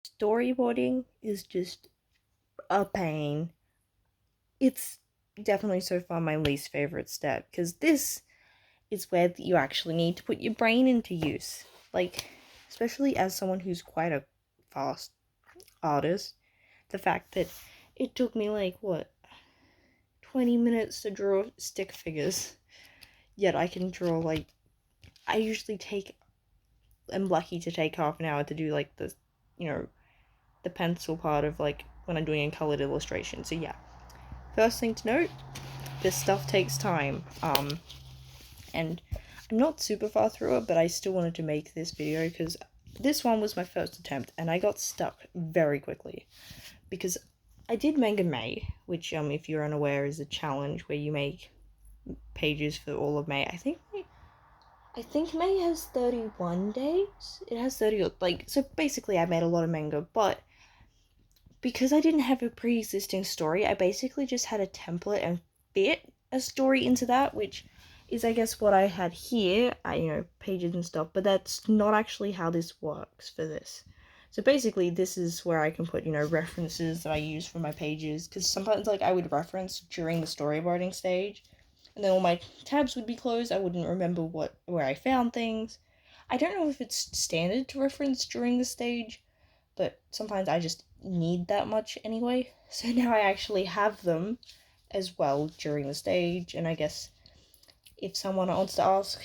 Storyboarding is just a pain. It's definitely so far my least favorite step, because this is where you actually need to put your brain into use. Like, especially as someone who's quite a fast artist, the fact that it took me like, what, 20 minutes to draw stick figures, yet I can draw like, I usually I'm lucky to take half an hour to do like the pencil part of like when I'm doing a colored illustration. So yeah, first thing to note, this stuff takes time. And I'm not super far through it, but I still wanted to make this video because this one was my first attempt and I got stuck very quickly because I did Manga May, which if you're unaware is a challenge where you make pages for all of May. I think May has 31 days. It has 30, like, so basically I made a lot of manga, but because I didn't have a pre-existing story, I basically just had a template and fit a story into that, which is, I guess, what I had here, pages and stuff, but that's not actually how this works for this. So basically, this is where I can put, references that I use for my pages, because sometimes, like, I would reference during the storyboarding stage, and then all my tabs would be closed, I wouldn't remember where I found things. I don't know if it's standard to reference during the stage, but sometimes I just need that much anyway. So now I actually have them as well during the stage, and I guess if someone wants to ask,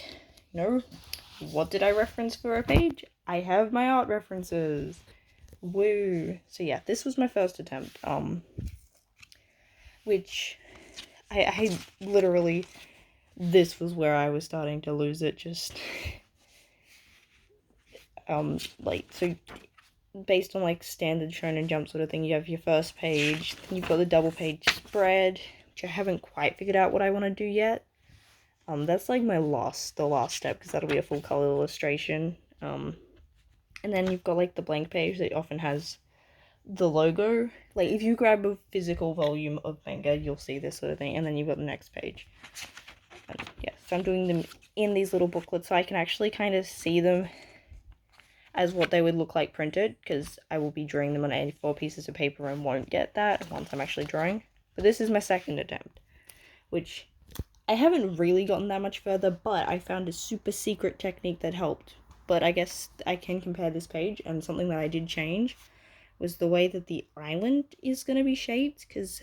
what did I reference for a page? I have my art references. Woo. So yeah, this was my first attempt, which I literally, this was where I was starting to lose it, just, so based on like standard Shonen Jump sort of thing, you have your first page, you've got the double page spread, which I haven't quite figured out what I want to do yet. That's like the last step, because that'll be a full color illustration. And then you've got like the blank page that often has the logo. Like if you grab a physical volume of manga, you'll see this sort of thing, and then you've got the next page. And yeah, so I'm doing them in these little booklets so I can actually kind of see them as what they would look like printed, because I will be drawing them on 84 pieces of paper and won't get that once I'm actually drawing. But this is my second attempt, which I haven't really gotten that much further, but I found a super secret technique that helped. But I guess I can compare this page, and something that I did change was the way that the island is going to be shaped, because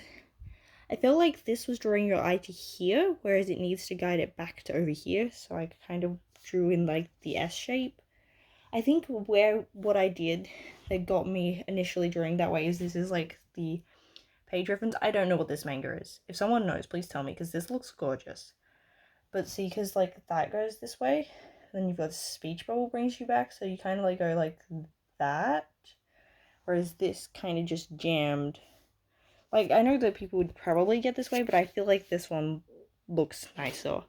I felt like this was drawing your eye to here, whereas it needs to guide it back to over here, so I kind of drew in like the S shape. I think what I did that got me initially drawing that way is this is like the page reference. I don't know what this manga is. If someone knows, please tell me, because this looks gorgeous. But see, because like that goes this way, then you've got the speech bubble brings you back, so you kind of like go like that, whereas this kind of just jammed. Like, I know that people would probably get this way, but I feel like this one looks nicer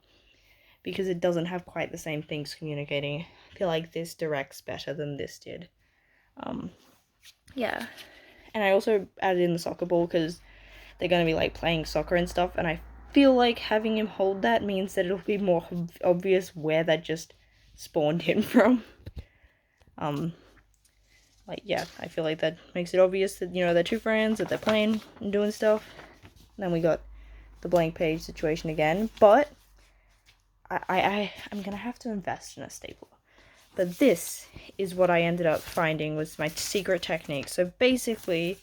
because it doesn't have quite the same things communicating. I feel like this directs better than this did. Yeah. And I also added in the soccer ball because they're going to be like playing soccer and stuff, and I feel like having him hold that means that it'll be more obvious where that just spawned him from. Yeah, I feel like that makes it obvious that, they're two friends, that they're playing and doing stuff. And then we got the blank page situation again, but I'm gonna have to invest in a stapler. But this is what I ended up finding was my secret technique. So basically,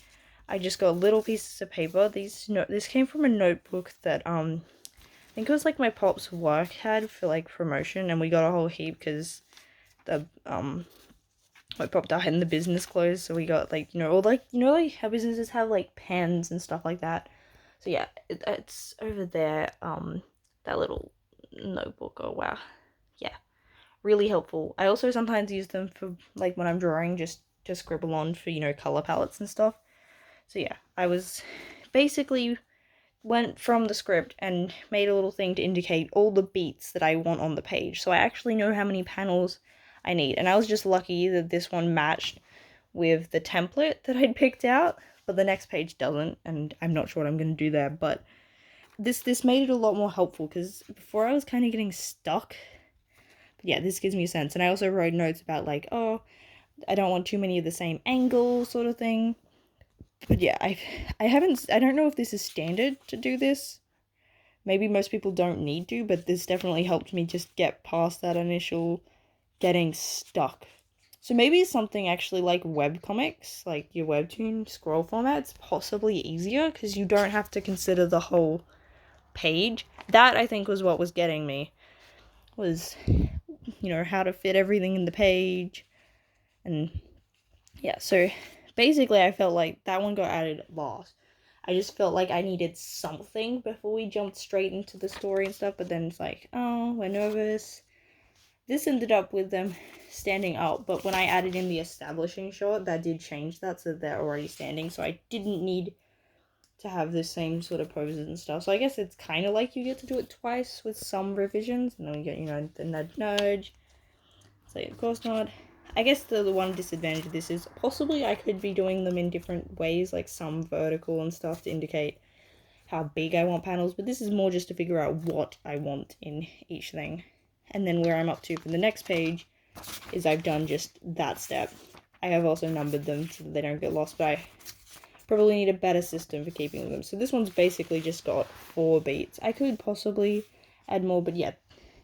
I just got little pieces of paper. This came from a notebook that I think it was like my pop's work had for like promotion, and we got a whole heap because the my pop died and the business closed, so we got like like how businesses have like pens and stuff like that. So yeah, it's over there. That little notebook. Oh wow, yeah, really helpful. I also sometimes use them for like when I'm drawing, just to scribble on for color palettes and stuff. So yeah, I was basically went from the script and made a little thing to indicate all the beats that I want on the page, so I actually know how many panels I need. And I was just lucky that this one matched with the template that I'd picked out, but the next page doesn't, and I'm not sure what I'm going to do there. But this made it a lot more helpful, because before I was kind of getting stuck. But yeah, this gives me a sense. And I also wrote notes about like, oh, I don't want too many of the same angle sort of thing. But yeah, I don't know if this is standard to do this. Maybe most people don't need to, but this definitely helped me just get past that initial getting stuck. So maybe something actually like webcomics, like your webtoon scroll format's possibly easier because you don't have to consider the whole page. That I think was what was getting me. Was, how to fit everything in the page. And yeah, so basically I felt like that one got added last. I just felt like I needed something before we jumped straight into the story and stuff, but then it's like, oh, we're nervous. This ended up with them standing up, but when I added in the establishing shot, that did change that, so they're already standing, so I didn't need to have the same sort of poses and stuff. So I guess it's kind of like you get to do it twice with some revisions, and then you get, the nudge. So of course not. I guess the one disadvantage of this is possibly I could be doing them in different ways, like some vertical and stuff to indicate how big I want panels, but this is more just to figure out what I want in each thing. And then where I'm up to for the next page is I've done just that step. I have also numbered them so that they don't get lost, but I probably need a better system for keeping them. So this one's basically just got 4 beats. I could possibly add more, but yeah,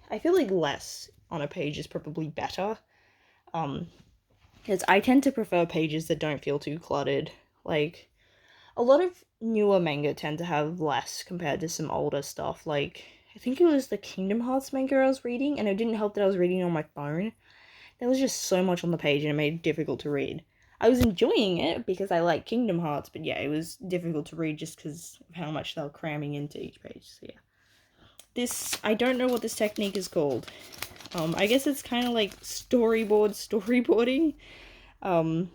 I feel like less on a page is probably better. Because I tend to prefer pages that don't feel too cluttered. Like, a lot of newer manga tend to have less compared to some older stuff. Like, I think it was the Kingdom Hearts manga I was reading, and it didn't help that I was reading on my phone. There was just so much on the page, and it made it difficult to read. I was enjoying it because I like Kingdom Hearts, but yeah, it was difficult to read just because of how much they were cramming into each page. So yeah. This, I don't know what this technique is called. I guess it's kind of like storyboarding. Where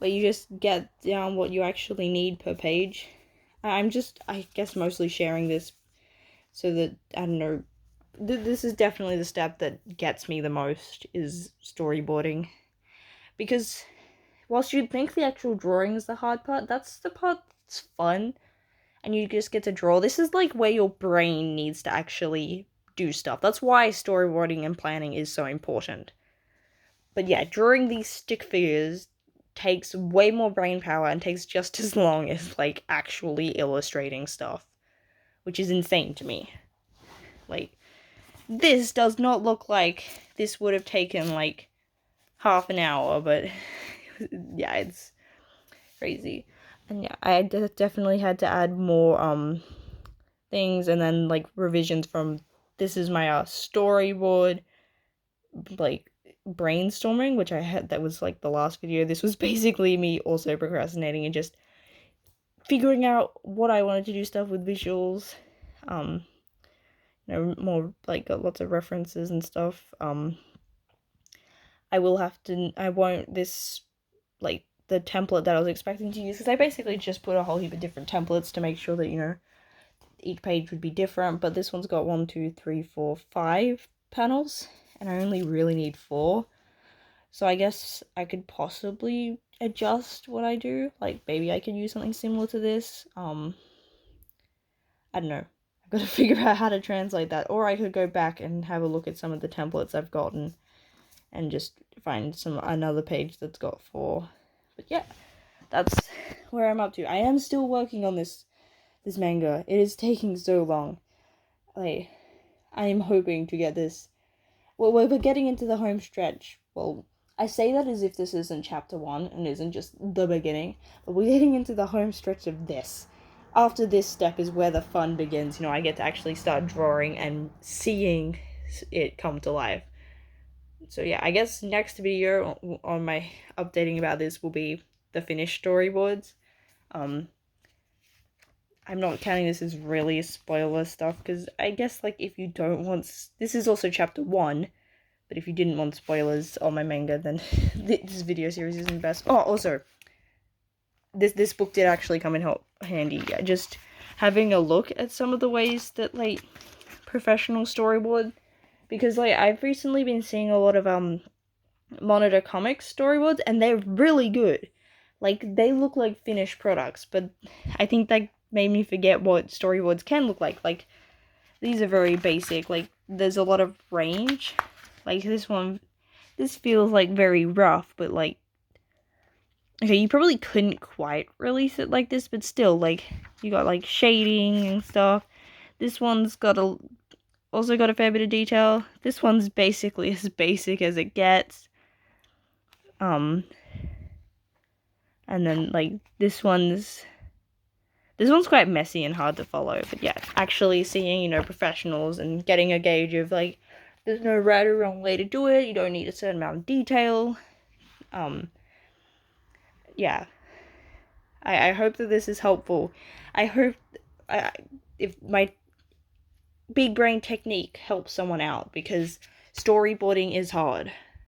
you just get down what you actually need per page. I guess, mostly sharing this so that, I don't know, this is definitely the step that gets me the most, is storyboarding. Because whilst you'd think the actual drawing is the hard part, that's the part that's fun, and you just get to draw. This is like where your brain needs to actually do stuff. That's why storyboarding and planning is so important. But yeah, drawing these stick figures takes way more brain power and takes just as long as, like, actually illustrating stuff, which is insane to me. Like, this does not look like this would have taken, like, half an hour, but yeah, it's crazy. And yeah, I definitely had to add more, things, and then, like, revisions from, this is my, storyboard, like, brainstorming, which I had, that was, like, the last video. This was basically me also procrastinating and just figuring out what I wanted to do stuff with visuals, more, like, got lots of references and stuff. I won't, this, like, the template that I was expecting to use, because I basically just put a whole heap of different templates to make sure that, each page would be different, but this one's got 1, 2, 3, 4, 5 panels, and I only really need 4, so I guess I could possibly adjust what I do. Like, maybe I could use something similar to this. I don't know. I've got to figure out how to translate that, or I could go back and have a look at some of the templates I've gotten and just find another page that's got 4. But yeah, that's where I'm up to. I am still working on this manga. It is taking so long. Like, I am hoping to get this. Well, we're getting into the home stretch. Well, I say that as if this isn't chapter 1 and isn't just the beginning, but we're getting into the home stretch of this. After this step is where the fun begins. I get to actually start drawing and seeing it come to life. So yeah, I guess next video on my updating about this will be the finished storyboards. I'm not counting this as really spoiler stuff, because I guess, like, if you don't want... This is also chapter 1, but if you didn't want spoilers on my manga, then this video series isn't the best. Oh, also, this book did actually come in handy. Yeah, just having a look at some of the ways that, like, professional storyboard... Because, like, I've recently been seeing a lot of, Monitor Comics storyboards, and they're really good. Like, they look like finished products, but I think that made me forget what storyboards can look like. Like, these are very basic. Like, there's a lot of range. Like, this one, this feels like very rough, but like, okay, you probably couldn't quite release it like this, but still, like, you got like shading and stuff. This one's also got a fair bit of detail. This one's basically as basic as it gets. And then like this one's quite messy and hard to follow. But yeah, actually seeing, professionals and getting a gauge of like, there's no right or wrong way to do it. You don't need a certain amount of detail. Yeah. I hope that this is helpful. I hope if my big brain technique helps someone out, because storyboarding is hard.